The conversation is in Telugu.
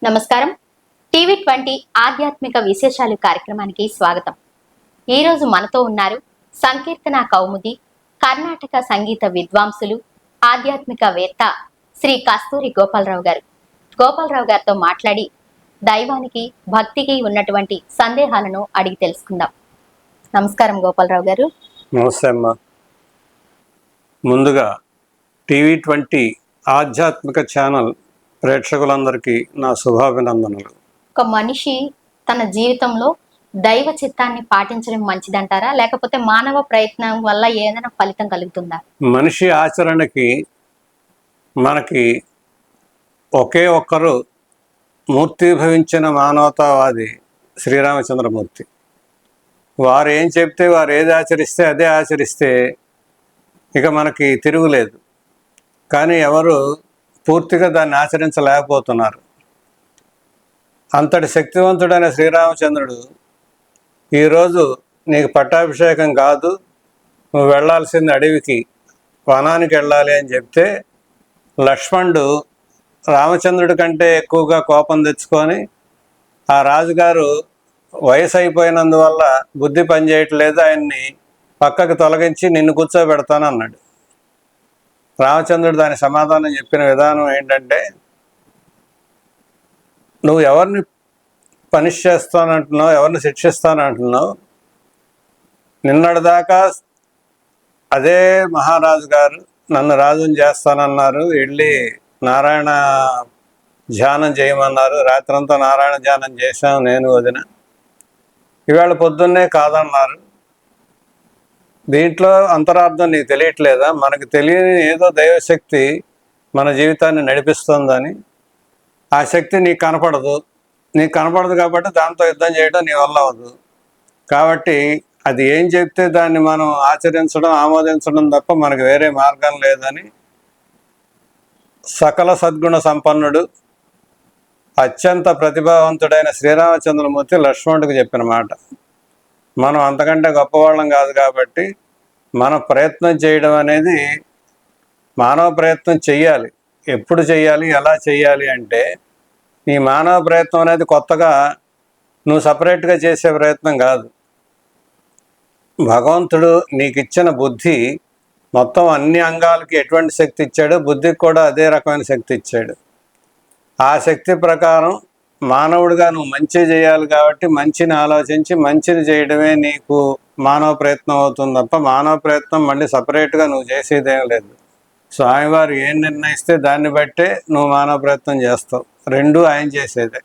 నమస్కారం. టీవీ20 ఆధ్యాత్మిక విశేషాలు కార్యక్రమానికి స్వాగతం. ఈ రోజు మనతో ఉన్నారు సంకీర్తన కౌముది, కర్ణాటక సంగీత విద్వాంసులు, ఆధ్యాత్మికవేత్త శ్రీ కస్తూరి గోపాలరావు గారు. గోపాలరావు గారితో మాట్లాడి దైవానికి భక్తికి ఉన్నటువంటి సందేహాలను అడిగి తెలుసుకుందాం. నమస్కారం గోపాలరావు గారు. నమస్తే అమ్మా. ముందుగా టీవీ20 ఆధ్యాత్మిక ఛానల్ ప్రేక్షకులందరికీ నా శుభాభినందనలు. ఒక మనిషి తన జీవితంలో దైవ చిత్తాన్ని పాటించడం మంచిదంటారా, లేకపోతే మానవ ప్రయత్నం వల్ల ఏదైనా ఫలితం కలుగుతుందా? మనిషి ఆచరణకి మనకి ఒకే ఒక్కరు మూర్తిభవించిన మానవతావాది శ్రీరామచంద్రమూర్తి. వారు ఏం చెప్తే, వారు ఏది ఆచరిస్తే అదే ఆచరిస్తే ఇక మనకి తిరుగులేదు. కానీ ఎవరు పూర్తిగా దాన్ని ఆచరించలేకపోతున్నారు. అంతటి శక్తివంతుడైన శ్రీరామచంద్రుడు ఈరోజు నీకు పట్టాభిషేకం కాదు, నువ్వు వెళ్ళాల్సింది అడవికి, వనానికి వెళ్ళాలి అని చెప్తే లక్ష్మణుడు రామచంద్రుడి కంటే ఎక్కువగా కోపం తెచ్చుకొని ఆ రాజుగారు వయసు అయిపోయినందువల్ల బుద్ధి పనిచేయట్లేదు, ఆయన్ని పక్కకు తొలగించి నిన్ను కూర్చోబెడతాను అన్నాడు. రామచంద్రుడు దాని సమాధానం చెప్పిన విధానం ఏంటంటే, నువ్వు ఎవరిని పనిష్ చేస్తానంటున్నావు, ఎవరిని శిక్షిస్తానంటున్నావు? నిన్నటిదాకా అదే మహారాజు గారు నన్ను రాజుని చేస్తానన్నారు, వెళ్ళి నారాయణ ధ్యానం చేయమన్నారు, రాత్రంతా నారాయణ ధ్యానం చేశాం నేను వదిన. ఇవాళ పొద్దున్నే కాదన్నారు. దీంట్లో అంతరార్థం నీకు తెలియట్లేదా? మనకు తెలియని ఏదో దైవశక్తి మన జీవితాన్ని నడిపిస్తుందని. ఆ శక్తి నీకు కనపడదు కాబట్టి దాంతో యుద్ధం చేయడం నీ వల్ల అవ్వదు. కాబట్టి అది ఏం చెప్తే దాన్ని మనం ఆచరించడం, ఆమోదించడం తప్ప మనకు వేరే మార్గం లేదని సకల సద్గుణ సంపన్నుడు, అత్యంత ప్రతిభావంతుడైన శ్రీరామచంద్రమూర్తి లక్ష్మణుడికి చెప్పిన మాట. మనం అంతకంటే గొప్పవాళ్ళం కాదు కాబట్టి మన ప్రయత్నం చేయడం అనేది, మానవ ప్రయత్నం చెయ్యాలి. ఎప్పుడు చెయ్యాలి, ఎలా చెయ్యాలి అంటే, ఈ మానవ ప్రయత్నం అనేది కొత్తగా నువ్వు సపరేట్గా చేసే ప్రయత్నం కాదు. భగవంతుడు నీకు ఇచ్చిన బుద్ధి మొత్తం అన్ని అంగాలకి ఎటువంటి శక్తి ఇచ్చాడో బుద్ధికి కూడా అదే రకమైన శక్తి ఇచ్చాడు. ఆ శక్తి ప్రకారం మానవుడిగా నువ్వు మంచి చేయాలి కాబట్టి మంచిని ఆలోచించి మంచిని చేయడమే నీకు మానవ ప్రయత్నం అవుతుంది తప్ప మానవ ప్రయత్నం మళ్ళీ సపరేట్గా నువ్వు చేసేదేం లేదు. స్వామివారు ఏం నిర్ణయిస్తే దాన్ని బట్టే నువ్వు మానవ ప్రయత్నం చేస్తావు. రెండూ ఆయన చేసేదే.